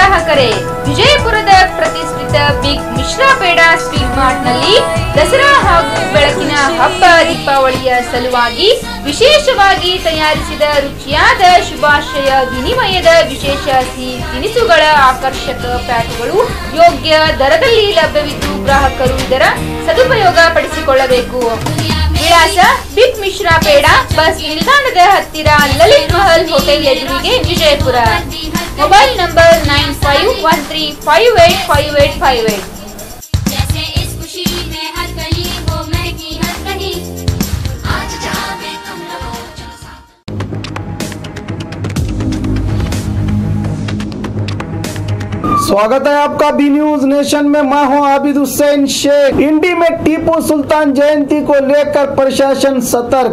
ಗ್ರಾಹಕರೇ, ವಿಜಯಪುರದ ಪ್ರತಿಷ್ಠಿತ big Mishra peda sweet mart ನಲ್ಲಿ ದಸರಾ ಹಾಗೂ ಬೆಳಕಿನ ಹಬ್ಬ ದೀಪಾವಳಿಯ ಸಲುವಾಗಿ ವಿಶೇಷವಾಗಿ ತಯಾರಿಸಿದ ರುಚಿಯಾದ ಶುಭಾಶಯ ವಿನಿಮಯದ ವಿಶೇಷ ಸಿಹಿ ತಿನಿಸುಗಳ ಆಕರ್ಷಕ ಪ್ಯಾಕ್ಗಳು ಯೋಗ್ಯ ದರದಲ್ಲಿ ಲಭ್ಯವಿದ್ದು ಗ್ರಾಹಕರು ಇದರ ಸದುಪಯೋಗ ಪಡಿಸಿಕೊಳ್ಳಬೇಕು. ವಿಳಾಸ ಬಿಗ್ ಮಿಶ್ರಾ ಪೇಡ, ಬಸ್ ನಿಲ್ದಾಣದ ಹತ್ತಿರ, ಲಲಿತ್ ಮಹಲ್ ಹೋಟೆಲ್ ಎದುರಿಗೆ, ವಿಜಯಪುರ. Mobile number 9513585858. स्वागत है आपका बी न्यूज नेशन में। मैं हूं आबिद हुसैन शेख। इंडी में टीपू सुल्तान जयंती को लेकर प्रशासन सतर्क।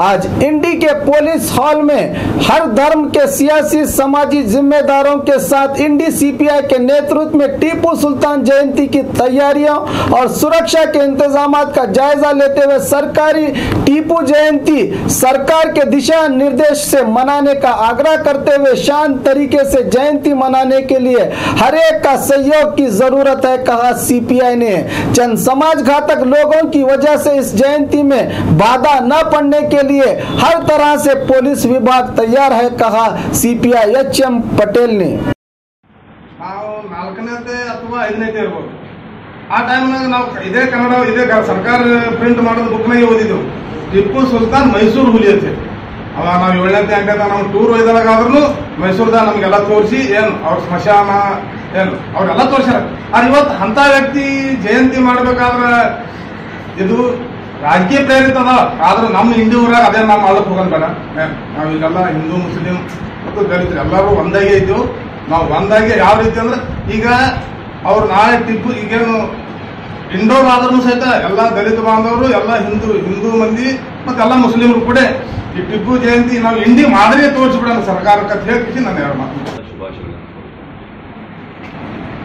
आज इंडी के पुलिस हॉल में हर धर्म के सियासी समाजी जिम्मेदारों के साथ इंडी सीपीआई के नेतृत्व में टीपू सुल्तान जयंती की तैयारियों और सुरक्षा के इंतजाम का जायजा लेते हुए सरकारी टीपू जयंती सरकार के दिशा निर्देश से मनाने का आग्रह करते हुए शांत तरीके से जयंती मनाने के लिए हर एक का सहयोग की जरूरत है, कहा सीपीआई ने। चंद समाज घातक लोगों की वजह से इस जयंती में बाधा न पड़ने के लिए हर तरह से पुलिस विभाग तैयार है, कहा सीपीआई एचएम पटेल ने। ಅಥವಾ 5ನೇತೆ ಇರಬಹುದು ಆ ಟೈಮ್ನಾಗ ನಾವು ಇದೇ ಕನ್ನಡ ಇದೇ ಸರ್ಕಾರ ಪ್ರಿಂಟ್ ಮಾಡೋದು ಬುಕ್ನಾಗೆ ಓದಿದ್ದೆವು. ಟಿಪ್ಪು ಸುಲ್ತಾನ್ ಮೈಸೂರು ಹುಲಿ ಅಂತ ಅವ ನಾವು 7ನೇ ಅಂಕದ ನಾವು ಟೂರ್ ಒಯ್ದಾಗಾದ್ರೂ ಮೈಸೂರ್ದಾಗ ನಮಗೆಲ್ಲ ತೋರಿಸಿ ಏನು ಅವ್ರ ಸ್ಮಶಾನ ಏನು ಅವ್ರೆಲ್ಲ ತೋರಿಸ್ಯಾರ. ಆದ್ರೆ ಇವತ್ತು ಅಂತ ವ್ಯಕ್ತಿ ಜಯಂತಿ ಮಾಡ್ಬೇಕಾದ್ರೆ ಇದು ರಾಜಕೀಯ ಪ್ರೇರಿತ ಅದ. ಆದ್ರೆ ನಮ್ಮ ಹಿಂದೂ ಊರಾಗ ಅದೇ ನಾವು ಮಾಡಕ್ ಹೋಗೋದು ಬೇಡ. ನಾವು ಈಗೆಲ್ಲ ಹಿಂದೂ ಮುಸ್ಲಿಂ ಮತ್ತು ದಲಿತರು ಎಲ್ಲರೂ ಒಂದಾಗೆ ಇದ್ದೀವಿ. ನಾವು ಒಂದಾಗೆ ಯಾವ ರೀತಿ ಅಂದ್ರೆ ಈಗ ಅವ್ರು ನಾಳೆ ಟಿಪ್ಪು ಈಗೇನು ಇಂಡೋರ್ ಆದ್ರೂ ಸಹಿತ ಎಲ್ಲ ದಲಿತ ಬಾಂಧವರು ಎಲ್ಲ ಹಿಂದೂ ಮಂದಿ ಮತ್ತೆಲ್ಲ ಮುಸ್ಲಿಮರು ಕೂಡ ಈ ಟಿಪ್ಪು ಜಯಂತಿ ನಾವು ಇಂಡಿ ಮಾದರಿ ತೋರಿಸ್ಬಿಡೋಣ ಸರ್ಕಾರಕ್ಕೆ ಅಂತ ಹೇಳಿ ನಾನು ಎರಡು ಮಾತು. ಶುಭಾಶಯಗಳು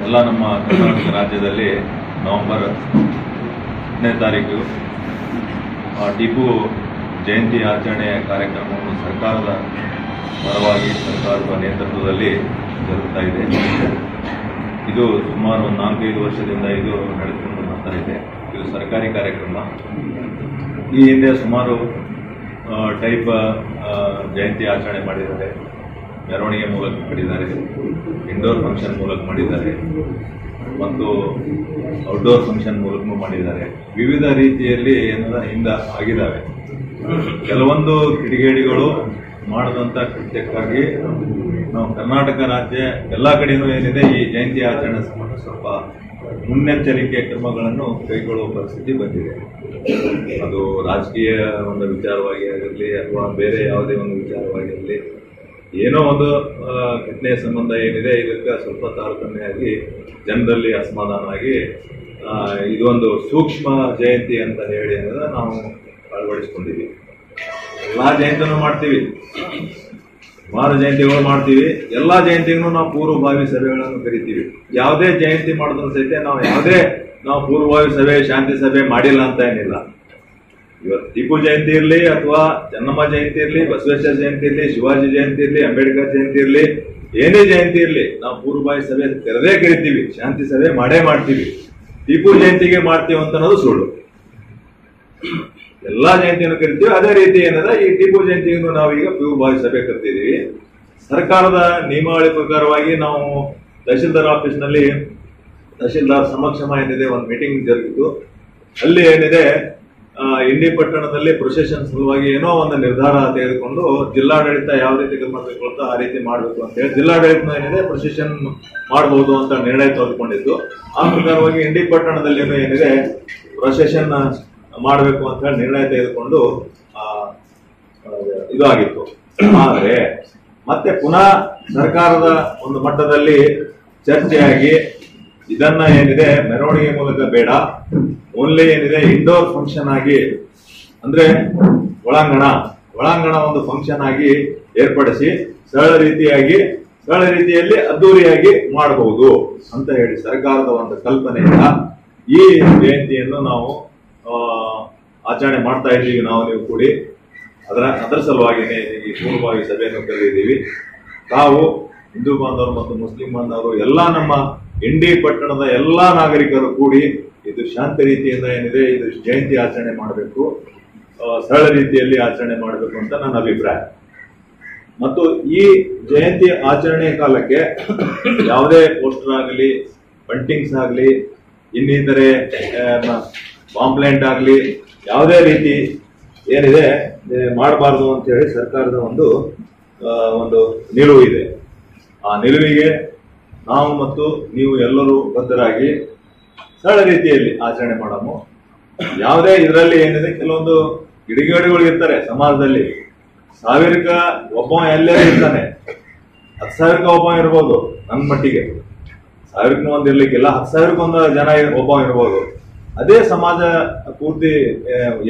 ಎಲ್ಲ ನಮ್ಮ ಕರ್ನಾಟಕ ರಾಜ್ಯದಲ್ಲಿ ನವೆಂಬರ್ 10ನೇ ತಾರೀಕು ಟಿಪ್ಪು ಜಯಂತಿ ಆಚರಣೆ ಕಾರ್ಯಕ್ರಮವನ್ನು ಸರ್ಕಾರದ ಪರವಾಗಿ ಸರ್ಕಾರದ ನೇತೃತ್ವದಲ್ಲಿ ಜರುಗ್ತಾ ಇದೆ. ಇದು ಸುಮಾರು 4-5 ವರ್ಷದಿಂದ ಇದು ನಡೆದುಕೊಂಡು ಬರ್ತಾ ಇದೆ. ಇದು ಸರ್ಕಾರಿ ಕಾರ್ಯಕ್ರಮ. ಈ ಹಿಂದೆ ಸುಮಾರು ಟೈಪ್ ಜಯಂತಿ ಆಚರಣೆ ಮಾಡಿದ್ದಾರೆ. ಮೆರವಣಿಗೆ ಮೂಲಕ ಮಾಡಿದ್ದಾರೆ, ಇಂಡೋರ್ ಫಂಕ್ಷನ್ ಮೂಲಕ ಮಾಡಿದ್ದಾರೆ ಮತ್ತು ಔಟ್ಡೋರ್ ಫಂಕ್ಷನ್ ಮೂಲಕ ಮಾಡಿದ್ದಾರೆ. ವಿವಿಧ ರೀತಿಯಲ್ಲಿ ಹಿಂದೆ ಆಗಿದ್ದಾವೆ. ಕೆಲವೊಂದು ಕಿಡಿಗೇಡಿಗಳು ಮಾಡದಂಥ ಕೃತ್ಯಕ್ಕಾಗಿ ನಾವು ಕರ್ನಾಟಕ ರಾಜ್ಯ ಎಲ್ಲ ಕಡೆಯೂ ಏನಿದೆ ಈ ಜಯಂತಿ ಆಚರಣೆ ಸಂಬಂಧ ಸ್ವಲ್ಪ ಮುನ್ನೆಚ್ಚರಿಕೆ ಕ್ರಮಗಳನ್ನು ಕೈಗೊಳ್ಳುವ ಪರಿಸ್ಥಿತಿ ಬಂದಿದೆ. ಅದು ರಾಜಕೀಯ ಒಂದು ವಿಚಾರವಾಗಿ ಆಗಿರಲಿ ಅಥವಾ ಬೇರೆ ಯಾವುದೇ ಒಂದು ವಿಚಾರವಾಗಿರಲಿ, ಏನೋ ಒಂದು ಘಟನೆಯ ಸಂಬಂಧ ಏನಿದೆ ಇದಕ್ಕೆ ಸ್ವಲ್ಪ ತಾರತಮ್ಯವಾಗಿ ಜನರಲ್ಲಿ ಅಸಮಾಧಾನ ಆಗಿ ಇದೊಂದು ಸೂಕ್ಷ್ಮ ಜಯಂತಿ ಅಂತ ಹೇಳಿ ಅನ್ನೋದನ್ನ ನಾವು ಅಳವಡಿಸ್ಕೊಂಡಿದ್ದೀವಿ. ಎಲ್ಲ ಜಯಂತಿನೂ ಮಾಡ್ತೀವಿ, ಸುಮಾರು ಜಯಂತಿಗಳು ಮಾಡ್ತೀವಿ. ಎಲ್ಲ ಜಯಂತಿಗೂ ನಾವು ಪೂರ್ವಭಾವಿ ಸಭೆಗಳನ್ನು ಕರಿತೀವಿ. ಯಾವುದೇ ಜಯಂತಿ ಮಾಡಿದ್ರು ಸಹಿತ ನಾವು ಪೂರ್ವಭಾವಿ ಸಭೆ, ಶಾಂತಿ ಸಭೆ ಮಾಡಿಲ್ಲ ಅಂತ ಏನಿಲ್ಲ. ಇವತ್ತು ಟಿಪ್ಪು ಜಯಂತಿ ಇರಲಿ ಅಥವಾ ಚೆನ್ನಮ್ಮ ಜಯಂತಿ ಇರಲಿ, ಬಸವೇಶ್ವರ ಜಯಂತಿ ಇರಲಿ, ಶಿವಾಜಿ ಜಯಂತಿ ಇರಲಿ, ಅಂಬೇಡ್ಕರ್ ಜಯಂತಿ ಇರಲಿ, ಏನೇ ಜಯಂತಿ ಇರಲಿ ನಾವು ಪೂರ್ವಭಾವಿ ಸಭೆ ಕರಿತೀವಿ, ಶಾಂತಿ ಸಭೆ ಮಾಡೇ ಮಾಡ್ತೀವಿ. ಟಿಪ್ಪು ಜಯಂತಿಗೆ ಮಾಡ್ತೀವಿ ಅಂತ ಅನ್ನೋದು ಸುಳ್ಳು. ಎಲ್ಲಾ ಜಯಂತಿಯನ್ನು ಕರಿತೀವಿ. ಅದೇ ರೀತಿ ಏನದ ಈ ಟಿಪ್ಪು ಜಯಂತಿಯನ್ನು ನಾವೀಗ ಪೂರ್ವಭಾವಿ ಸಭೆ ಕರಿತಿದ್ದೀವಿ. ಸರ್ಕಾರದ ನಿಯಮಾವಳಿ ಪ್ರಕಾರವಾಗಿ ನಾವು ತಹಶೀಲ್ದಾರ್ ಆಫೀಸ್ನಲ್ಲಿ ತಹಶೀಲ್ದಾರ್ ಸಮಕ್ಷಮ ಏನಿದೆ ಒಂದು ಮೀಟಿಂಗ್ ಜರುಗಿತು. ಅಲ್ಲಿ ಏನಿದೆ ಇಂಡಿ ಪಟ್ಟಣದಲ್ಲಿ ಪ್ರೊಸೆಷನ್ ಸಲುವಾಗಿ ಏನೋ ಒಂದು ನಿರ್ಧಾರ ತೆಗೆದುಕೊಂಡು ಜಿಲ್ಲಾಡಳಿತ ಯಾವ ರೀತಿ ಕ್ರಮ ತೆಗೆದುಕೊಳ್ತಾ ಆ ರೀತಿ ಮಾಡಬೇಕು ಅಂತ ಹೇಳಿ ಜಿಲ್ಲಾಡಳಿತ ಏನಿದೆ ಪ್ರೊಸೆಷನ್ ಮಾಡಬಹುದು ಅಂತ ನಿರ್ಣಯ ತೆಗೆದುಕೊಂಡಿದ್ದು. ಆ ಪ್ರಕಾರವಾಗಿ ಇಂಡಿ ಪಟ್ಟಣದಲ್ಲಿ ಏನಿದೆ ಪ್ರೊಸೆಷನ್ ಮಾಡಬೇಕು ಅಂತ ಹೇಳಿ ನಿರ್ಣಯ ತೆಗೆದುಕೊಂಡು ಇದು ಆಗಿತ್ತು. ಆದರೆ ಮತ್ತೆ ಪುನಃ ಸರ್ಕಾರದ ಒಂದು ಮಟ್ಟದಲ್ಲಿ ಚರ್ಚೆಯಾಗಿ ಇದನ್ನ ಏನಿದೆ ಮೆರವಣಿಗೆ ಮೂಲಕ ಬೇಡ, ಓನ್ಲಿ ಏನಿದೆ ಇಂಡೋರ್ ಫಂಕ್ಷನ್ ಆಗಿ ಅಂದ್ರೆ ಒಳಾಂಗಣ ಒಂದು ಫಂಕ್ಷನ್ ಆಗಿ ಏರ್ಪಡಿಸಿ ಸರಳ ರೀತಿಯಲ್ಲಿ ಅದ್ದೂರಿಯಾಗಿ ಮಾಡಬಹುದು ಅಂತ ಹೇಳಿ ಸರ್ಕಾರದ ಒಂದು ಕಲ್ಪನೆಯಿಂದ ಈ ಜಯಂತಿಯನ್ನು ನಾವು ಆಚರಣೆ ಮಾಡ್ತಾ ಇದ್ದೀವಿ. ನೀವು ಕೂಡಿ ಅದರ ಸಲುವಾಗಿನೇ ಈ ಪೂರ್ವಭಾವಿ ಸಭೆಯನ್ನು ಕರೆದಿದ್ದೀವಿ. ತಾವು ಹಿಂದೂ ಬಾಂಧವರು ಮತ್ತು ಮುಸ್ಲಿಂ ಬಾಂಧವರು ಎಲ್ಲ ನಮ್ಮ ಇಂಡಿ ಪಟ್ಟಣದ ಎಲ್ಲಾ ನಾಗರಿಕರು ಕೂಡಿ ಇದು ಶಾಂತಿ ರೀತಿಯಿಂದ ಏನಿದೆ ಇದು ಜಯಂತಿ ಆಚರಣೆ ಮಾಡಬೇಕು, ಸರಳ ರೀತಿಯಲ್ಲಿ ಆಚರಣೆ ಮಾಡಬೇಕು ಅಂತ ನನ್ನ ಅಭಿಪ್ರಾಯ. ಮತ್ತು ಈ ಜಯಂತಿ ಆಚರಣೆ ಕಾಲಕ್ಕೆ ಯಾವುದೇ ಪೋಸ್ಟರ್ ಆಗಲಿ, ಬಂಟಿಂಗ್ಸ್ ಆಗಲಿ, ಇನ್ನಿತರೆ ಪಾಂಪ್ಲೆಂಟ್ ಆಗಲಿ ಯಾವುದೇ ರೀತಿ ಏನಿದೆ ಮಾಡಬಾರ್ದು ಅಂತ ಹೇಳಿ ಸರ್ಕಾರದ ಒಂದು ನಿಲುವು ಇದೆ. ಆ ನಿಲುವಿಗೆ ನಾವು ಮತ್ತು ನೀವು ಎಲ್ಲರೂ ಬದ್ಧರಾಗಿ ಸರಳ ರೀತಿಯಲ್ಲಿ ಆಚರಣೆ ಮಾಡము. ಯಾವುದೇ ಇದರಲ್ಲಿ ಏನಿದೆ ಕೆಲವೊಂದು ಕಿಡಿಗೇಡಿಗಳು ಇರ್ತಾರೆ ಸಮಾಜದಲ್ಲಿ. 1000ಕ್ಕ ಒಬ್ಬ ಎಲ್ಲೇ ಇರ್ತಾನೆ, 10,000ಕ್ಕ ಒಬ್ಬ ಇರ್ಬೋದು. ನನ್ನ ಮಟ್ಟಿಗೆ 1000ಕ್ಕೆ ಒಂದು ಇರ್ಲಿಕ್ಕಿಲ್ಲ, 10,000ಕ್ಕೊಂದು ಜನ ಒಬ್ಬ ಇರ್ಬೋದು. ಅದೇ ಸಮಾಜ ಪೂರ್ತಿ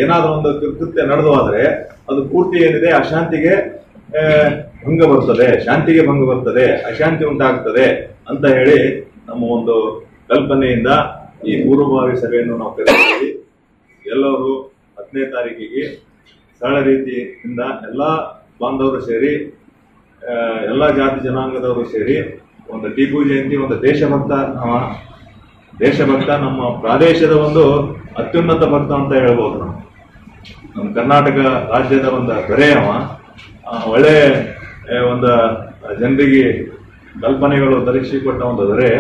ಏನಾದ್ರೂ ಒಂದು ಕೃತ್ಯ ನಡೆದು ಆದ್ರೆ ಅದು ಪೂರ್ತಿ ಏನಿದೆ ಅಶಾಂತಿಗೆ ಭಂಗ ಬರ್ತದೆ, ಶಾಂತಿಗೆ ಭಂಗ ಬರ್ತದೆ, ಅಶಾಂತಿ ಉಂಟಾಗ್ತದೆ ಅಂತ ಹೇಳಿ ನಮ್ಮ ಒಂದು ಕಲ್ಪನೆಯಿಂದ ಈ ಪೂರ್ವಭಾವಿ ಸಭೆಯನ್ನು ನಾವು ಕರೆದಿದ್ದೀವಿ. ಎಲ್ಲರೂ 10ನೇ ತಾರೀಕಿಗೆ ಸರಳ ರೀತಿಯಿಂದ ಎಲ್ಲಾ ಬಾಂಧವರು ಸೇರಿ, ಎಲ್ಲಾ ಜಾತಿ ಜನಾಂಗದವರು ಸೇರಿ ಒಂದು ಟಿಪ್ಪು ಜಯಂತಿ, ಒಂದು ದೇಶಭಕ್ತ ನಮ್ಮ ಪ್ರದೇಶದ ಒಂದು ಅತ್ಯುನ್ನತ ಭಕ್ತ ಅಂತ ಹೇಳ್ಬೋದು. ನಾವು ನಮ್ಮ ಕರ್ನಾಟಕ ರಾಜ್ಯದ ಒಂದು ದೊರೆಯವ, ಒಳ್ಳೆ ಒಂದು ಜನರಿಗೆ ಕಲ್ಪನೆಗಳು ತರಿಸಿಕೊಟ್ಟ ಒಂದು ದೊರೆ.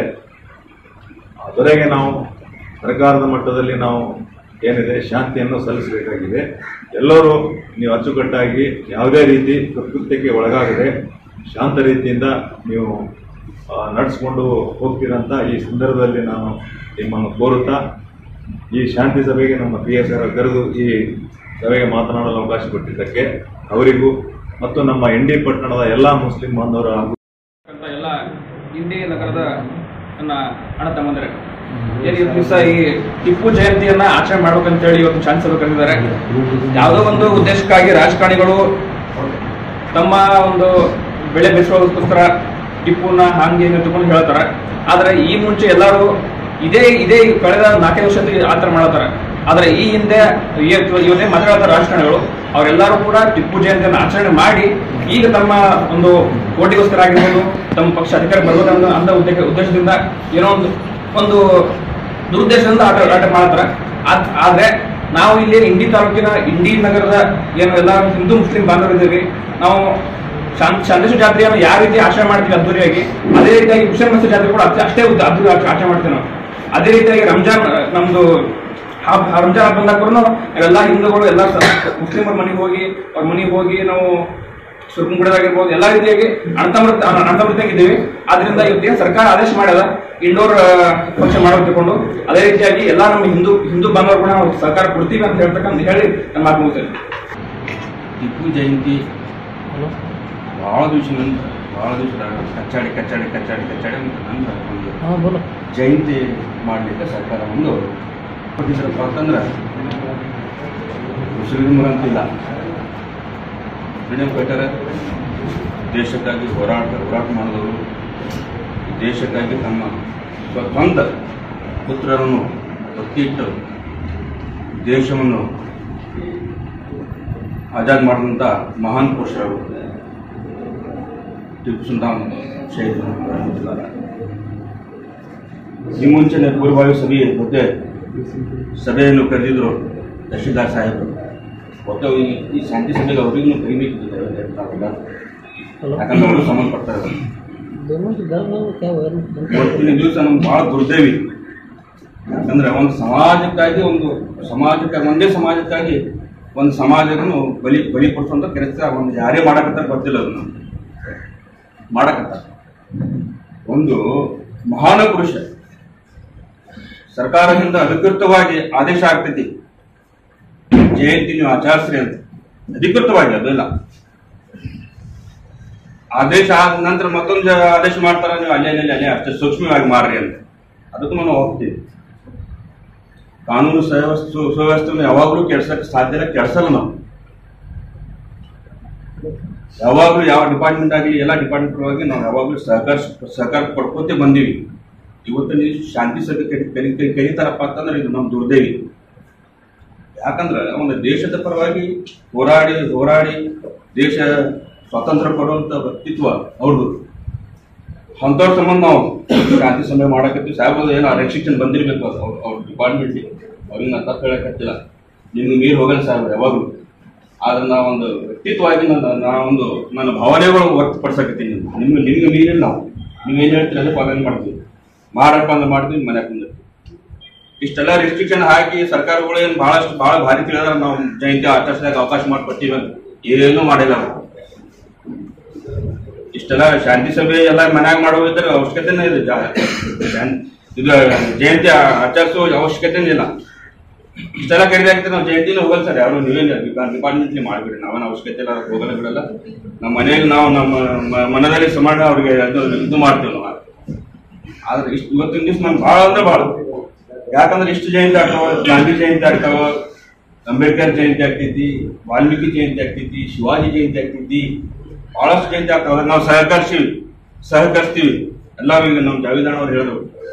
ಆ ದೊರೆಗೆ ನಾವು ಸರ್ಕಾರದ ಮಟ್ಟದಲ್ಲಿ ನಾವು ಏನಿದೆ ಶಾಂತಿಯನ್ನು ಸಲ್ಲಿಸಬೇಕಾಗಿದೆ. ಎಲ್ಲರೂ ನೀವು ಅಚ್ಚುಕಟ್ಟಾಗಿ ಯಾವುದೇ ರೀತಿ ಕೃತ್ಯಕ್ಕೆ ಒಳಗಾಗದೆ ಶಾಂತ ರೀತಿಯಿಂದ ನೀವು ನಡೆಸ್ಕೊಂಡು ಹೋಗ್ತೀರಂತ ಈ ಸಂದರ್ಭದಲ್ಲಿ ನಾನು ನಿಮ್ಮನ್ನು ಕೋರುತ್ತಾ ಈ ಶಾಂತಿ ಸಭೆಗೆ ನಮ್ಮ PSR ಕರೆದು ಈ ಸಭೆಗೆ ಮಾತನಾಡಲು ಅವಕಾಶ ಕೊಟ್ಟಿದ್ದಕ್ಕೆ ಅವರಿಗೂ ಮತ್ತು ನಮ್ಮ ಇಂಡಿ ಪಟ್ಟಣದ ಎಲ್ಲ ಮುಸ್ಲಿಂ ಬಾಂಧವರ ಹಾಗೂ ಎಲ್ಲ ಇಂಡಿ ನಗರದ ನನ್ನ ಅಣ್ಣ ತಮ್ಮಂದರೆ ಇವತ್ತು ದಿವಸ ಈ ಟಿಪ್ಪು ಜಯಂತಿಯನ್ನ ಆಚರಣೆ ಮಾಡ್ಬೇಕಂತೇಳಿ ಇವತ್ತು ಶಾಂತಿ ಸಭೆ ಕರೆದಿದ್ದಾರೆ. ಯಾವುದೋ ಒಂದು ಉದ್ದೇಶಕ್ಕಾಗಿ ರಾಜಕಾರಣಿಗಳು ತಮ್ಮ ಒಂದು ಬೆಳೆ ಬೆಳೆಸೋದಕ್ಕೋಸ್ಕರ ಟಿಪ್ಪುನ ಹಾಂಗೆ ತಗೊಂಡು ಹೇಳ್ತಾರೆ. ಆದ್ರೆ ಈ ಮುಂಚೆ ಎಲ್ಲರೂ ಇದೇ ಕಳೆದ 4 ವರ್ಷದಿಂದ ಆಚರಣೆ ಮಾಡತ್ತಾರ. ಆದ್ರೆ ಈ ಹಿಂದೆ ಇವತ್ತೇ ಮಾತಾಡ್ತಾರ ರಾಜಕಾರಣಿಗಳು, ಅವರೆಲ್ಲರೂ ಕೂಡ ಟಿಪ್ಪು ಜಯಂತಿಯನ್ನು ಆಚರಣೆ ಮಾಡಿ ಈಗ ತಮ್ಮ ಒಂದು ಓಟಿಗೋಸ್ಕರ ಆಗಿರ್ಬೋದು, ತಮ್ಮ ಪಕ್ಷ ಅಧಿಕಾರಕ್ಕೆ ಬರ್ಬೇಕನ್ನೋ ಅಂತ ಉದ್ದೇಶದಿಂದ ಏನೋ ಒಂದು ದುರುದ್ದೇಶದಿಂದ ಆಟ ಮಾಡ್ತಾರ. ಆದ್ರೆ ನಾವು ಇಲ್ಲಿ ಇಂಡಿ ತಾಲೂಕಿನ ಇಂಡಿ ನಗರದ ಏನು ಎಲ್ಲ ಹಿಂದೂ ಮುಸ್ಲಿಂ ಬಾಂಧವರಿದ್ದೀವಿ. ನಾವು ಶಾಂತೇಶ್ವರ ಜಾತ್ರೆಯನ್ನು ಯಾವ ರೀತಿ ಆಚರಣೆ ಮಾಡ್ತೀವಿ ಅದ್ದೂರಿಯಾಗಿ, ಅದೇ ರೀತಿಯಾಗಿ ಕ್ರಿಶ್ಚಿಯನ್ ಮಸೀದ್ ಜಾತ್ರೆ ಕೂಡ ಅಷ್ಟೇ ಅದ್ದೂರಿ ಆಚರಣೆ ಮಾಡ್ತೀವಿ ನಾವು. ಅದೇ ರೀತಿಯಾಗಿ ರಂಜಾನ್ ನಮ್ದು ರಂಜಾನ್ ಹಬ್ಬ ಬಂದಾಗ ಕೂಡ ಎಲ್ಲ ಹಿಂದೂಗಳು ಎಲ್ಲ ಮುಸ್ಲಿಮರ ಮನೆಗೆ ಹೋಗಿ ನಾವು ಸುರ್ಕುಂಗುಡದಾಗಿರ್ಬೋದು ಎಲ್ಲ ರೀತಿಯಾಗಿ ಅಣತಮೃತಿಯಾಗಿದ್ದೀವಿ. ಆದ್ರಿಂದ ಇವತ್ತಿಗೆ ಸರ್ಕಾರ ಆದೇಶ ಮಾಡ್ಯದ ಇಂಡೋರ್ ಫಂಕ್ಷನ್ ಮಾಡೋದು ತಿಳ್ಕೊಂಡು ಅದೇ ರೀತಿಯಾಗಿ ಎಲ್ಲ ನಮ್ಮ ಹಿಂದೂ ಬಾಂಧವರು ಕೂಡ ನಾವು ಸರ್ಕಾರ ಕೊಡ್ತೀವಿ ಅಂತ ಹೇಳ್ತಕ್ಕಂತ ಹೇಳಿ ನಾನು ಮಾತು ಮುಗಿಸ್ತೇನೆ. ಟಿಪ್ಪು ಜಯಂತಿ ಭಾಳ ದಿವಸ ಕಚ್ಚಾಡಿ ಒಂದು ಜಯಂತಿ ಮಾಡಲಿಕ್ಕೆ ಸರ್ಕಾರ ಒಂದು ಕೊಟ್ಟಿದ್ರಪ್ಪ ಅಂತಂದ್ರೆ ಮುಸ್ಲಿಮರು ಅಂತಿಲ್ಲ, ಫ್ರೀಡಮ್ ಫೈಟರ್, ದೇಶಕ್ಕಾಗಿ ಹೋರಾಟ ಮಾಡಿದವರು, ದೇಶಕ್ಕಾಗಿ ತಮ್ಮ ಸ್ವಂತ ಪುತ್ರರನ್ನು ಒತ್ತಿಟ್ಟು ದೇಶವನ್ನು ಆಜಾದ್ ಮಾಡಿದಂಥ ಮಹಾನ್ ಪುರುಷರು ಟಿಪ್ಪು ಸುಲ್ತಾನ್ ಶಹೀದ್. ಈ ಮುಂಚೆನೆ ಪೂರ್ವಭಾವಿ ಸಭೆಯನ್ನು ಕರೆದಿದ್ರು ತಹಶೀಲ್ದಾರ್ ಸಾಹೇಬರು. ಒಟ್ಟು ಈ ಶಾಂತಿ ಸಭೆಗೆ ಅವರಿಗೂ ಕೈಮಿ ಯಾಕಂದ್ರೆ ಅವರು ಸಂಬಂಧಪಡ್ತಾರೆ. ಇವತ್ತಿನ ದಿವಸ ನಮ್ಗೆ ಭಾಳ ದುರ್ದೈವಿ. ಯಾಕಂದ್ರೆ ಒಂದು ಸಮಾಜಕ್ಕಾಗಿ ಒಂದು ಸಮಾಜವನ್ನು ಬಲಿ ಕೊಡಿಸುವಂತ ಕೆಲಸ ಒಂದು ಯಾರೇ ಮಾಡಕತ್ತಾರ ಗೊತ್ತಿಲ್ಲ, ಅದನ್ನು ಮಾಡಕತ್ತಾರ. ಒಂದು ಮಹಾನ ಪುರುಷ ಸರ್ಕಾರದಿಂದ ಅಧಿಕೃತವಾಗಿ ಆದೇಶ ಆಗ್ತೈತಿ, ಜಯಂತಿ ನೀವು ಆಚರಿಸ್ರಿ ಅಂತ ಅಧಿಕೃತವಾಗಿ. ಅದೆಲ್ಲ ಆದೇಶ ಆದ ನಂತರ ಮತ್ತೊಂದು ಆದೇಶ ಮಾಡ್ತಾರ, ನೀವು ಅಲ್ಲೇ ಅಷ್ಟೇ ಸೂಕ್ಷ್ಮವಾಗಿ ಮಾಡ್ರಿ ಅಂತ. ಅದಕ್ಕೂ ನಾವು ಹೋಗ್ತೀವಿ. ಕಾನೂನು ಸುವ್ಯವಸ್ಥೆಯನ್ನು ಯಾವಾಗಲೂ ಕೆಡ್ಸಕ್ಕೆ ಸಾಧ್ಯ ಇಲ್ಲ, ಕೆಡ್ಸಲ್ಲ ನಾವು. ಯಾವಾಗಲೂ ಯಾವ ಡಿಪಾರ್ಟ್ಮೆಂಟ್ ಆಗಲಿ ಎಲ್ಲ ಡಿಪಾರ್ಟ್ಮೆಂಟ್ ಪರವಾಗಿ ನಾವು ಯಾವಾಗಲೂ ಸಹಕಾರ ಪಡ್ಕೋತೇ ಬಂದೀವಿ. ಇವತ್ತು ನೀವು ಶಾಂತಿ ಸಭೆ ಕರೀತಾರಪ್ಪ ಅಂತಂದ್ರೆ ಇದು ನಮ್ಮ ದುರ್ದೈವಿ. ಯಾಕಂದ್ರೆ ಒಂದು ದೇಶದ ಪರವಾಗಿ ಹೋರಾಡಿ ದೇಶ ಸ್ವಾತಂತ್ರ್ಯ ಕೊಡುವಂತ ವ್ಯಕ್ತಿತ್ವ ಅವ್ರದ್ದು. ಅಂಥವ್ರ ಸಂಬಂಧ ನಾವು ಶಾಂತಿ ಸಭೆ ಮಾಡಕತ್ತೀವಿ. ಸಾಹೇಬ್ರದ್ದು ಏನೋ ರೆಸ್ಟ್ರಿಕ್ಷನ್ ಬಂದಿರಬೇಕು ಅವ್ರ ಡಿಪಾರ್ಟ್ಮೆಂಟ್ಲಿ, ಅವ್ರಿಗೆ ಅರ್ಥ ಹೇಳಕತ್ತಿಲ್ಲ. ನಿಮ್ಗೆ ಮೀರ್ ಹೋಗಲ್ಲ ಸಾಹೇಬ್ರು ಯಾವಾಗಲೂ. ಆದ್ರೆ ನಾವೊಂದು ವ್ಯಕ್ತಿತ್ವವಾಗಿ ನಾವೊಂದು ನನ್ನ ಭಾವನೆಗಳು ವ್ಯಕ್ತಪಡಿಸಕತ್ತೀನಿ. ನಿಮ್ಗೆ ಮೀರಿಲ್ಲ ನಾವು. ನೀವೇನು ಹೇಳ್ತೀರಿ ಅದೇ ಪಾಲನೆ ಮಾಡ್ತೀವಿ. ಮಾಡಪ್ಪ ಅಂದ್ರೆ ಮಾಡ್ತೀವಿ, ಮನೆ ಕುಂದಿರ್ತೀವಿ. ಇಷ್ಟೆಲ್ಲ ರೆಸ್ಟ್ರಿಕ್ಷನ್ ಹಾಕಿ ಸರ್ಕಾರಗಳು ಏನು ಭಾಳ ಭಾರಿ ತಿಳಿದ್ರೆ ನಾವು ಜಯಂತಿ ಆಚರಿಸಿದಾಗ ಅವಕಾಶ ಮಾಡಿಕೊಡ್ತೀವಿ ಅಂತ ಏನೂ ಮಾಡಿಲ್ಲ. ಇಷ್ಟೆಲ್ಲ ಶಾಂತಿ ಸಭೆ ಎಲ್ಲ ಮನ್ಯಾಗ ಮಾಡೋದಿದ್ರೆ ಅವಶ್ಯಕತೆನೇ ಇದೆ. ಇದು ಜಯಂತಿ ಆಚರಿಸುವ ಅವಶ್ಯಕತೆನೇ ಇಲ್ಲ. ಇಷ್ಟೆಲ್ಲ ಕರೀದಾಗ್ತದೆ ನಾವು ಜಯಂತಿನೂ ಹೋಗಲ್ಲ ಸರ್. ಯಾರು ನೀವೇನು ಡಿಪಾರ್ಟ್ಮೆಂಟ್ಲಿ ಮಾಡಿಬಿಡಿ, ನಾವೇನು ಅವಶ್ಯಕತೆ ಇಲ್ಲ, ಹೋಗಲ್ಲ ಬಿಡಲ್ಲ. ನಮ್ಮ ಮನೆಯಲ್ಲಿ ನಾವು ನಮ್ಮ ಮನದಲ್ಲಿ ಸಮಾನ ಅವ್ರಿಗೆ ಇದು ಮಾಡ್ತೀವಿ ನಾವು. ಆದ್ರೆ ಇವತ್ತಿನ ದಿವಸ ನಮ್ಗೆ ಭಾಳ ಅಂದ್ರೆ ಭಾಳ, ಯಾಕಂದ್ರೆ ಇಷ್ಟು ಜಯಂತಿ ಆಗ್ತಾವ, ಗಾಂಧಿ ಜಯಂತಿ ಆಗ್ತಾವ, ಅಂಬೇಡ್ಕರ್ ಜಯಂತಿ ಆಗ್ತೈತಿ, ವಾಲ್ಮೀಕಿ ಜಯಂತಿ ಆಗ್ತೈತಿ, ಶಿವಾಜಿ ಜಯಂತಿ ಆಗ್ತೈತಿ, ಬಹಳಷ್ಟು ಜಯಂತಿ ಆಗ್ತಾವ. ನಾವು ಸಹಕರಿಸ್ತೀವಿ ಎಲ್ಲರೂ. ನಮ್ಮ ಜಾವಿದಾನ್ ಅವ್ರು ಹೇಳಿದ್ರು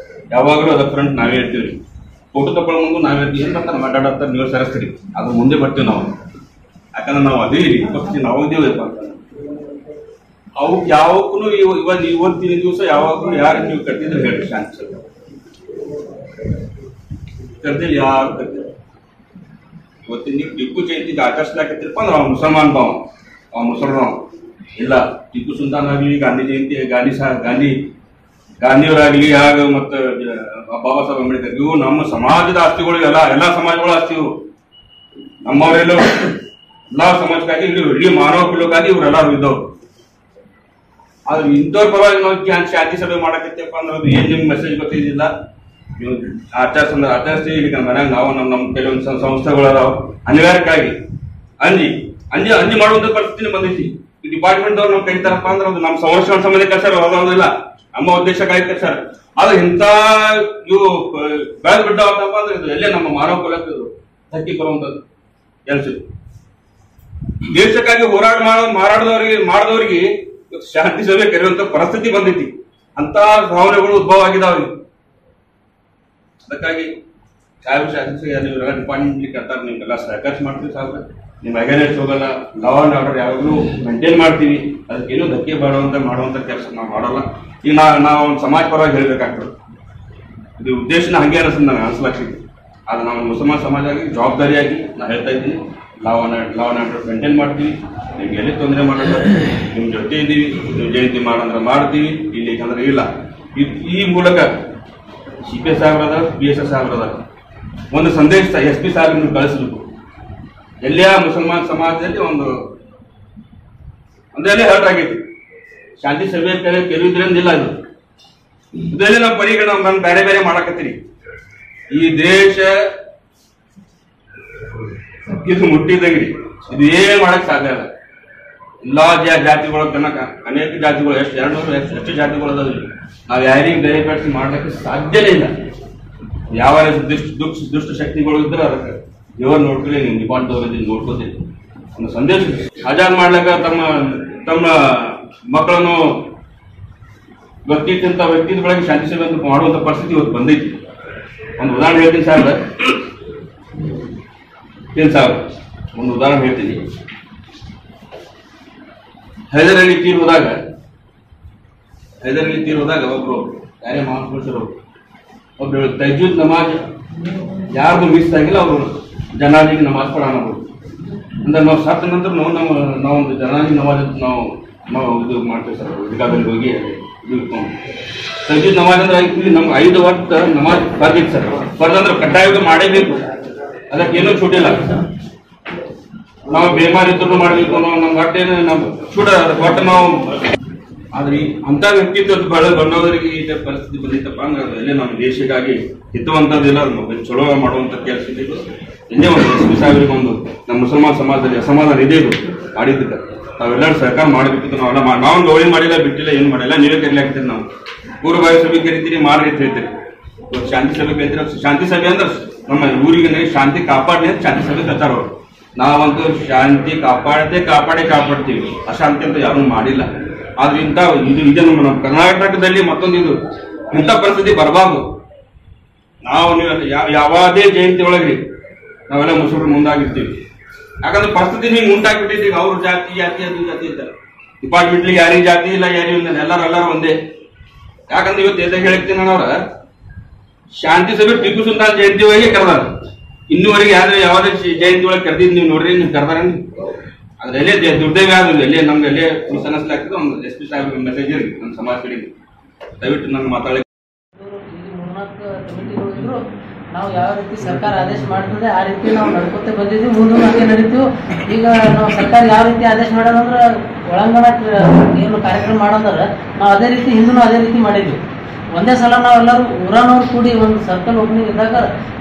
ಯಾವಾಗಲೂ ಅದ ಫ್ರಂಟ್ ನಾವೇ ಇರ್ತೀವಿ. ಫೋಟೋ ತಗೊಳ್ಳೋ ಮುಂದೆ ನಾವೇ ಏನ್ ಬರ್ತಾರೆ ಮಾತಾಡತ್ತ ನೀವು ಸರಿಸ್ತೀರಿ, ಅದ್ರ ಮುಂದೆ ಬರ್ತೀವಿ ನಾವು. ಯಾಕಂದ್ರೆ ನಾವು ಅದೀವಿ ನಾವು ಇದ್ದೀವಿ. ಅವು ಯಾವಕ್ಕೂ ಇವತ್ತಿನ ದಿವಸ ಯಾವಾಗಲೂ ಯಾರು ನೀವು ಕಟ್ಟಿದ್ರೆ ಹೇಳಿ ಶಾಂತಿ ಸಭೆ ಕರ್ದಿಲ್ಲ, ಯಾರು ಕರ್ತಿಲ್ಲ. ಇವತ್ತಿನ ನೀವು ಟಿಪ್ಪು ಜಯಂತಿಗೆ ಆಚರಿಸ್ಲಾಕತ್ತಿರಪ್ಪ ಅಂದ್ರೆ ಅವ ಮುಸಲ್ಮಾನ್ ಭಾವ, ಅವ ಮುಸಲ್ಮಾನ್ ಇಲ್ಲ. ಟಿಪ್ಪು ಸುಲ್ತಾನ್ ಆಗಲಿ, ಗಾಂಧಿ ಜಯಂತಿ ಗಾಂಧಿಯವರಾಗ್ಲಿ, ಆಗ ಮತ್ತು ಬಾಬಾ ಸಾಹೇಬ್ ಅಂಬೇಡ್ಕರ್, ಇವು ನಮ್ಮ ಸಮಾಜದ ಆಸ್ತಿಗಳು, ಎಲ್ಲ ಸಮಾಜಗಳ ಆಸ್ತಿ ಇವು. ನಮ್ಮವರೆಲ್ಲ ಎಲ್ಲಾ ಸಮಾಜಕ್ಕಾಗಿ, ಇಡೀ ಮಾನವ ಕುಲಕ್ಕಾಗಿ ಇವರೆಲ್ಲರೂ ಇದ್ದವ್ರು. ಆದ್ರೆ ಇಂಥವ್ರ ಪರವಾಗಿ ನಾವು ಶಾಂತಿ ಸಭೆ ಮಾಡಕತ್ತಪ್ಪ ಅಂದ್ರೆ ಏನ್ ನಿಮ್ಗೆ ಮೆಸೇಜ್ ಗೊತ್ತಿದ್ದಿಲ್ಲ. ನೀವು ಆಚರಿಸ್ತೀವಿ. ಈಗ ಮನ್ಯಾಗ ನಾವು ನಮ್ಮ ಕೆಲವೊಂದು ಸಂಸ್ಥೆಗಳು ಅದಾವ, ಅನಿವಾರ್ಯಕ್ಕಾಗಿ ಅಂಜಿ ಮಾಡುವಂತ ಪರಿಸ್ಥಿತಿ ಬಂದೈತಿ. ಈ ಡಿಪಾರ್ಟ್ಮೆಂಟ್ ಅವ್ರು ನಾವು ಕರೀತಾರಪ್ಪ ಅಂದ್ರೆ ಅದು ನಮ್ಮ ಸಂರಕ್ಷಣಾ ಸಂಬಂಧ ಕೆಲಸ ಇಲ್ಲ, ನಮ್ಮ ಉದ್ದೇಶಕ್ಕಾಗಿ ಕೆಲಸ. ಆದ್ರೆ ಇಂಥ ಇವು ಬೆಳೆದು ಬಿಟ್ಟವಪ್ಪ ಅಂದ್ರೆ ಇದು ಎಲ್ಲೇ ನಮ್ಮ ಮಾನವ ಕುಲಕ್ಕೆ ಧಕ್ಕಿ ಬರುವಂತದ್ದು ಕೆಲಸ. ದೇಶಕ್ಕಾಗಿ ಹೋರಾಟ ಮಾಡಿದವರಿಗೆ ಶಾಂತಿ ಸಭೆ ಕರೆಯುವಂತ ಪರಿಸ್ಥಿತಿ ಬಂದೈತಿ. ಅಂತ ಭಾವನೆಗಳು ಉದ್ಭವ ಆಗಿದಾವೆ. ಅದಕ್ಕಾಗಿ ಶಾಂತಿ ಡಿಪಾರ್ಟ್ಮೆಂಟ್ ಕರ್ತಾರೆ, ನಿಮ್ಗೆಲ್ಲ ಸಹಕರಿಸಿ ಮಾಡ್ತೀವಿ ಸಾಹೇಬ್ರೆ. ನಿಮ್ ಅಗೇನೆಸ್ಟ್ ಹೋಗಲ್ಲ, ಲಾ ಅಂಡ್ ಆರ್ಡರ್ ಯಾವಾಗಲೂ ಮೇಂಟೈನ್ ಮಾಡ್ತೀವಿ. ಅದಕ್ಕೇನು ಧಕ್ಕೆ ಮಾಡುವಂತ ಕೆಲಸ ನಾವು ಮಾಡಲ್ಲ. ಈಗ ನಾವು ಒಂದು ಸಮಾಜ ಪರವಾಗಿ ಹೇಳ್ಬೇಕಾಗ್ತದೆ. ಇದು ಉದ್ದೇಶನ ಹಂಗೆ ಅನಿಸ್ತದೆ ನನಗೆ ಅನ್ಸ್ಲಾಗ್ತಿದೆ. ಆದ್ರೆ ನಾವು ಮುಸಲ್ಮಾನ್ ಸಮಾಜವಾಗಿ ಜವಾಬ್ದಾರಿಯಾಗಿ ನಾ ಹೇಳ್ತಾ ಇದ್ದೀನಿ, ಲಾ ಅಂಡ್ ಆರ್ಡರ್ ಮೇಂಟೈನ್ ಮಾಡ್ತೀವಿ. ನಿಮ್ಗೆ ಎಲ್ಲಿ ತೊಂದರೆ ಮಾಡಲ್ಲ, ನಿಮ್ ಜೊತೆ ಇದ್ದೀವಿ. ನೀವು ಜಯಂತಿ ಮಾಡಂದ್ರೆ ಮಾಡ್ತೀವಿ, ಇಲ್ಲಿ ಅಂದ್ರೆ ಇಲ್ಲ. ಈ ಮೂಲಕ CP ಸಾಹೇಬ್ರದ, PSS ಸಾಹೇಬ್ರದ ಒಂದು ಸಂದೇಶ SP ಸಾಹೇಬ್ ನೀವು ಕಳಿಸ್ಬೇಕು. ಎಲ್ಲೇ ಮುಸಲ್ಮಾನ್ ಸಮಾಜದಲ್ಲಿ ಒಂದೆಲ್ಲೇ ಹರ್ಟ್ ಆಗೈತಿ. ಶಾಂತಿ ಸಭೆ ಕರೆಯುವುದ್ರಿಂದಿಲ್ಲ. ಇದರಲ್ಲಿ ನಾವು ಪರಿಗಣ ಬೇರೆ ಬೇರೆ ಮಾಡಕತ್ತೀರಿ. ಈ ದೇಶ ಇದು ಮುಟ್ಟಿದಂಗ್ರಿ, ಇದು ಏನ್ ಮಾಡಕ್ ಸಾಧ್ಯ ಇಲ್ಲ. ಎಲ್ಲಾ ಜಾತಿಗಳ ತನಕ ಅನೇಕ ಜಾತಿಗಳು, ಎಷ್ಟು ಜಾತಿಗಳು ಅದಾವ. ನಾವು ಯಾರಿಗೆ ಬೇರೆ ಬೇಡಿಸಿ ಮಾಡ್ಲಿಕ್ಕೆ ಸಾಧ್ಯನೇ ಇಲ್ಲ. ಯಾವ ದುಷ್ಟ ಶಕ್ತಿಗಳು ಇದ್ರೆ ಅದಕ್ಕೆ ದೇವರು ನೋಡ್ಕೊಳ್ಳಿ, ನೀವು ಡಿಪಾರ್ಟ್ಮೆಂಟ್ ನೋಡ್ಕೋತೀರಿ. ಒಂದು ಸಂದೇಶ ಆಜಾದ್ ಮಾಡ್ಲಿಕ್ಕೆ ತಮ್ಮ ಮಕ್ಕಳನ್ನು ವ್ಯಕ್ತಿತ್ವಗಳಿಗೆ ಶಾಂತಿ ಸೇವೆ ಅಂತ ಮಾಡುವಂತ ಪರಿಸ್ಥಿತಿ ಇವತ್ತು ಬಂದೈತಿ. ಒಂದು ಉದಾಹರಣೆ ಹೇಳ್ತೀನಿ ಸಾಹೇಬ್ರೆ, ಒಂದು ಉದಾಹರಣೆ ಹೇಳ್ತೀನಿ. ಹೈದರಾಲಿ ತೀರ್ ಹೋದಾಗ ಒಬ್ರು ಯಾರೇ ಮಹಾಪುರುಷರು ಒಬ್ರು ತಜ್ಜುದ್ ನಮಾಜ್ ಯಾರ್ದು ಮಿಸ್ ಆಗಿಲ್ಲ, ಅವರು ಜನಾಜಿಗೆ ನಮಾಜ್ ಪಡೋಣ. ಅಂದ್ರೆ ನಾವು ಸತ್ತ ನಂತರ ನಾವೊಂದು ಜನಾಜಿ ನಮಾಜ್ ನಾವು ಇದು ಮಾಡ್ತೇವೆ ಸರ್. ಈಗಾಗಲೇ ಹೋಗಿ ತಜ್ಜುದ್ ನಮಾಜ್ ಅಂದ್ರೆ ಇಲ್ಲಿ ನಮ್ಗೆ 5 ವರ್ಷ ನಮಾಜ್ ಬರ್ಬೇಕು ಸರ್. ಬರ್ದಂದ್ರೆ ಕಡ್ಡಾಯವಾಗಿ ಮಾಡೇಬೇಕು, ಅದಕ್ಕೇನೂ छूಟಿಲ್ಲ. ನಾವು ಬೇಮಾರಿ ಇದ್ರು ಮಾಡಬೇಕು, ನಮ್ಗೆ ಹೊಟ್ಟೆನ ನಮ್ ಚೂಡ ಒಟ್ಟು ನಾವು. ಆದ್ರೆ ಅಂತ ವ್ಯಕ್ತಿತ್ವ ಬಂದವರಿಗೆ ಈ ಪರಿಸ್ಥಿತಿ ಬಂದಿತ್ತಪ್ಪ ಅಂದ್ರೆ ಅದೆಲ್ಲೇ ನಮ್ಮ ದೇಶಕ್ಕಾಗಿ ಹಿತವಂತದಿಲ್ಲ, ಚಲೋ ಮಾಡುವಂತ ಕೆಲಸ ಇದೆ. ಇನ್ನೇ ಒಂದು SP ಸಾಹೇಬರಿಗೆ ಒಂದು ನಮ್ಮ ಮುಸಲ್ಮಾನ್ ಸಮಾಜದಲ್ಲಿ ಅಸಮಾಧಾನ ಇದೆ. ಇದು ಮಾಡಿದ್ದಕ್ಕೆ ನಾವೆಲ್ಲರೂ ಸಹಕಾರ ಮಾಡಬೇಕಿತ್ತು. ನಾವು ಗೌಳಿ ಮಾಡಿಲ್ಲ, ಬಿಟ್ಟಿಲ್ಲ, ಏನು ಮಾಡಿಲ್ಲ. ನೀವೇ ಕರಿಲಾಗ್ತೀರಿ. ನಾವು ಪೂರ್ವಭಾವಿ ಸಭೆ ಕರಿತೀರಿ, ಮಾಡಿ ಅಂತ ಹೇಳ್ತೀರಿ. ಇವತ್ತು ಶಾಂತಿ ಸಭೆ ಕರಿತೀರಿ. ಶಾಂತಿ ಸಭೆ ಅಂದ್ರೆ ನಮ್ಮ ಊರಿಗೆ ಶಾಂತಿ ಕಾಪಾಡಲಿ ಅಂತ ಶಾಂತಿ ಸಭೆ ಕರ್ತಾರ ಅವರು. ನಾವಂತೂ ಶಾಂತಿ ಕಾಪಾಡ್ತೀವಿ. ಅಶಾಂತಿ ಅಂತ ಯಾರು ಮಾಡಿಲ್ಲ. ಆದ್ರೆ ಇದು ನಮ್ಮ ಕರ್ನಾಟಕದಲ್ಲಿ ಮತ್ತೊಂದು ಇಂಥ ಪರಿಸ್ಥಿತಿ ಬರಬಾರ್ದು. ನೀವು ಯಾವಾದೇ ಜಯಂತಿ ಒಳಗ್ರಿ ನಾವೆಲ್ಲ ಮುಸಲ್ರು ಮುಂದಾಗಿರ್ತೀವಿ. ಯಾಕಂದ್ರೆ ಪರಿಸ್ಥಿತಿ ಹಿಂಗೆ ಉಂಟಾಗ್ಬಿಟ್ಟಿದ್ದೀವಿ. ಅವ್ರ ಜಾತಿ ಅದು ಜಾತಿ ಇದ್ದಾರೆ. ಡಿಪಾರ್ಟ್ಮೆಂಟ್ಲಿ ಯಾರಿಗೆ ಜಾತಿ ಇಲ್ಲ, ಯಾರಿಗೂ ಇಲ್ಲ, ಎಲ್ಲರೂ ಒಂದೇ. ಯಾಕಂದ್ರೆ ಇವತ್ತು ಎದಾಗ ಹೇಳ್ತೀನಿ ಅವ್ರ ಶಾಂತಿ ಸಭೆ ಟಿಪ್ಪು ಸುಲ್ತಾನ್ ಜಯಂತಿ ಒಳಗೆ ಕರೆದಾರ. ಇನ್ನೂವರೆಗೆ ಯಾವ್ದೇ ಜಯಂತಿ ಒಳಗೆ ಕರೆದಿದ್ ನೀವು ನೋಡ್ರಿ, ನೀವು ಕರೆದಾರ ಅದ್ರ ಎಲ್ಲೇ ದುರ್ದೈವ ಆದ್ರೆ ಎಲ್ಲೇ ನಮ್ಗೆ ಎಲ್ಲೇ ಅನಿಸ್ಲಾಗ್ತದೆ. ಒಂದು SP ಸಾಹೇಬ್ ಮೆಸೇಜ್ ಇರಿ ನಮ್ಮ ಸಮಾಜ ಕಡೆಗೆ, ದಯವಿಟ್ಟು ನನ್ನ ಮಾತಾಡಿ. ನಾವು ಯಾವ ರೀತಿ ಸರ್ಕಾರ ಆದೇಶ ಮಾಡ್ತದೆ ಆ ರೀತಿ ನಾವು ನಡ್ಕೊತ ಬಂದಿದ್ವಿ, ಮುಂದೆ ಹಾಗೆ ನಡೀತೀವಿ. ಈಗ ನಾವು ಸರ್ಕಾರ ಯಾವ ರೀತಿ ಆದೇಶ ಮಾಡೋದಂದ್ರೆ ಒಳಾಂಗಣ ಏನು ಕಾರ್ಯಕ್ರಮ ಮಾಡೋದಂದ್ರೆ ನಾವು ಅದೇ ರೀತಿ ಹಿಂದೂ ಅದೇ ರೀತಿ ಮಾಡಿದ್ವಿ. ಒಂದೇ ಸಲ ನಾವೆಲ್ಲರೂ ಊರನವ್ರು ಕೂಡಿ ಒಂದು ಸರ್ಕಲ್ ಓಪನಿಂಗ್ ಇದ್ದಾಗ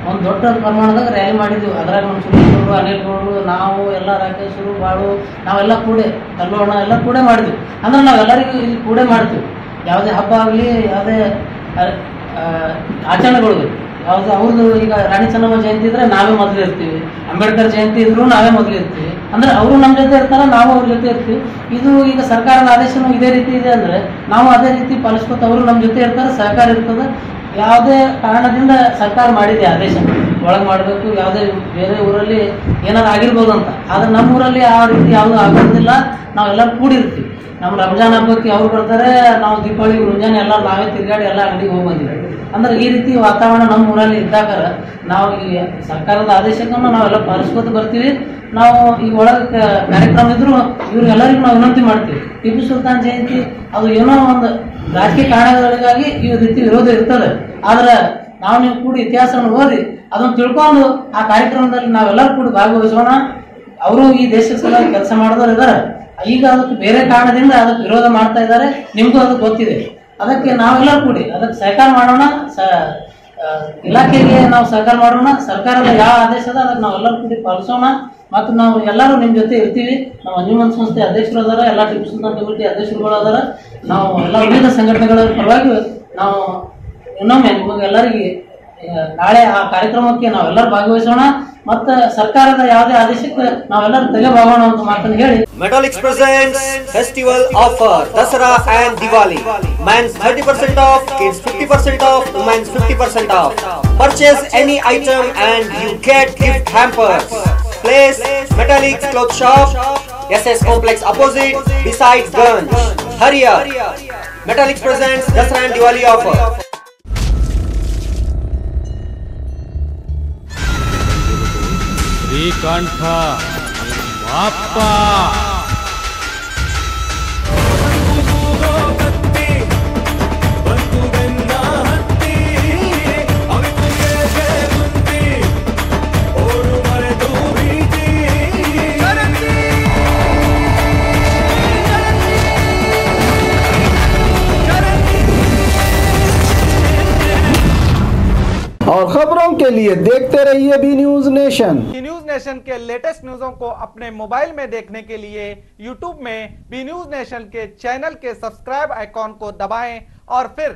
ಒಂದು ದೊಡ್ಡ ಪ್ರಮಾಣದಾಗ ರ್ಯಾಲಿ ಮಾಡಿದ್ವಿ. ಅದ್ರಾಗ ನಮ್ಮ ಸುನೀಲ್ ಅನಿಲ್ ಗೌಡರು, ನಾವು ಎಲ್ಲ ರಾಕೇಶರು ಬಾಳು ನಾವೆಲ್ಲ ಕೂಡೆ ಕಲ್ಲೋಣ ಎಲ್ಲ ಕೂಡೆ ಮಾಡಿದ್ವಿ. ಅಂದ್ರೆ ನಾವೆಲ್ಲರಿಗೂ ಇಲ್ಲಿ ಕೂಡೆ ಮಾಡ್ತೀವಿ. ಯಾವುದೇ ಹಬ್ಬ ಆಗಲಿ ಯಾವುದೇ ಆಚರಣೆಗಳು ಯಾವ್ದು ಅವ್ರದ್ದು ಈಗ ರಾಣಿ ಚೆನ್ನಮ್ಮ ಜಯಂತಿ ಇದ್ರೆ ನಾವೇ ಮೊದಲು ಇರ್ತೀವಿ, ಅಂಬೇಡ್ಕರ್ ಜಯಂತಿ ಇದ್ರು ನಾವೇ ಮೊದಲು ಇರ್ತೀವಿ. ಅಂದ್ರೆ ಅವರು ನಮ್ಮ ಜೊತೆ ಇರ್ತಾರೆ, ನಾವು ಅವ್ರ ಜೊತೆ ಇರ್ತೀವಿ. ಇದು ಈಗ ಸರ್ಕಾರದ ಆದೇಶನೂ ಇದೇ ರೀತಿ ಇದೆ ಅಂದ್ರೆ ನಾವು ಅದೇ ರೀತಿ ಪಾಲಿಸ್ಕೊತ ಅವರು ನಮ್ಮ ಜೊತೆ ಇರ್ತಾರೆ, ಸಹಕಾರ ಇರ್ತದೆ. ಯಾವುದೇ ಕಾರಣದಿಂದ ಸರ್ಕಾರ ಮಾಡಿದೆ ಆದೇಶ ಒಳಗೆ ಮಾಡಬೇಕು, ಯಾವುದೇ ಬೇರೆ ಊರಲ್ಲಿ ಏನಾದ್ರು ಆಗಿರ್ಬೋದು ಅಂತ. ಆದ್ರೆ ನಮ್ಮ ಊರಲ್ಲಿ ಆ ರೀತಿ ಯಾವುದು ಆಗೋದಿಲ್ಲ. ನಾವೆಲ್ಲರೂ ಕೂಡಿರ್ತೀವಿ. ನಮ್ಮ ರಂಜಾನ್ ಹಬ್ಬಕ್ಕೆ ಅವ್ರು ಬರ್ತಾರೆ, ನಾವು ದೀಪಾವಳಿ ಮುಂಜಾನೆ ಎಲ್ಲ ನಾವೇ ತಿರುಗಾಡಿ ಎಲ್ಲ ಅಂಗಡಿಗೆ ಹೋಗಿ ಬಂದಿವಿ. ಅಂದ್ರೆ ಈ ರೀತಿ ವಾತಾವರಣ ನಮ್ಮ ಊರಲ್ಲಿ ಇದ್ದಾಗ ನಾವು ಈ ಸರ್ಕಾರದ ಆದೇಶಕ್ಕನ್ನು ನಾವೆಲ್ಲ ಪಾಲಿಸ್ಕೊತ ಬರ್ತೀವಿ. ನಾವು ಈಗ ಒಳಗೆ ಕಾರ್ಯಕ್ರಮ ಇದ್ರು ಇವ್ರಿಗೆಲ್ಲರಿಗೂ ನಾವು ವಿನಂತಿ ಮಾಡ್ತೀವಿ. ಟಿಪ್ಪು ಸುಲ್ತಾನ್ ಜಯಂತಿ ಅದು ಏನೋ ಒಂದು ರಾಜಕೀಯ ಕಾರಣಗಳಿಗಾಗಿ ಈ ರೀತಿ ವಿರೋಧ ಇರ್ತದೆ. ಆದ್ರೆ ನೀವು ಕೂಡಿ ಇತಿಹಾಸವನ್ನು ಓದಿ ಅದನ್ನು ತಿಳ್ಕೊಂಡು ಆ ಕಾರ್ಯಕ್ರಮದಲ್ಲಿ ನಾವೆಲ್ಲರೂ ಕೂಡಿ ಭಾಗವಹಿಸೋಣ. ಅವರು ಈ ದೇಶದ ಸಲುವಾಗಿ ಕೆಲಸ ಮಾಡಿದವರು ಇದ್ದಾರೆ. ಈಗ ಅದಕ್ಕೆ ಬೇರೆ ಕಾರಣದಿಂದ ಅದಕ್ಕೆ ವಿರೋಧ ಮಾಡ್ತಾ ಇದ್ದಾರೆ, ನಿಮ್ಗೂ ಅದಕ್ಕೆ ಗೊತ್ತಿದೆ. ಅದಕ್ಕೆ ನಾವೆಲ್ಲರೂ ಕೂಡಿ ಅದಕ್ಕೆ ಸಹಕಾರ ಮಾಡೋಣ, ಇಲಾಖೆಗೆ ನಾವು ಸಹಕಾರ ಮಾಡೋಣ. ಸರ್ಕಾರದ ಯಾವ ಆದೇಶ ಅದ ಅದಕ್ಕೆ ನಾವೆಲ್ಲರೂ ಕೂಡಿ ಪಾಲಿಸೋಣ. ಮತ್ತು ನಾವು ಎಲ್ಲರೂ ನಿಮ್ಮ ಜೊತೆ ಇರ್ತೀವಿ. ನಾವು ಅಂಜುಮನ್ ಸಂಸ್ಥೆ ಅಧ್ಯಕ್ಷರು ಅದಾರ, ಎಲ್ಲ ಟಿಪ್ಪು ಸುಲ್ತಾನ್ ಕಮಿಟಿ ಅಧ್ಯಕ್ಷರುಗಳು ಅದಾರ. ನಾವು ಎಲ್ಲ ವಿವಿಧ ಸಂಘಟನೆಗಳ ಪರವಾಗಿ ನಾವು ಇನ್ನೊಮ್ಮೆ ನಿಮಗೆ ಎಲ್ಲರಿಗೆ ನಾಳೆ ಆ ಕಾರ್ಯಕ್ರಮಕ್ಕೆ ನಾವೆಲ್ಲರೂ ಭಾಗವಹಿಸೋಣ. ಮತ್ತೆ ಸರ್ಕಾರದ ಯಾವುದೇ ಆದೇಶಕ್ಕೆ ನಾವೆಲ್ಲರೂ ತಲೆಬಾಗೋಣ ಅಂತ ಮಾತನ್ನು ಹೇಳಿ Metallics presents festival offer Dasara and Diwali. Men's 30% off, kids 50% off, women's 50% off. Purchase any item and you get gift hampers. Place Metallics Cloth Shop, SS Complex opposite, beside Ganj. Hurry up! Metallics presents Dasara and Diwali offer. ಶ್ರೀಕಂಠ ಅಪ್ಪ और खबरों के लिए देखते रहिए B news nation. B news nation के latest न्यूज़ों को अपने मोबाइल में देखने के लिए यूट्यूब में बी न्यूज नेशन के चैनल के सब्सक्राइब आइकॉन को दबाएं और फिर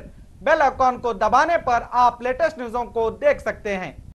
बेल आइकॉन को दबाने पर आप लेटेस्ट न्यूज़ों को देख सकते हैं।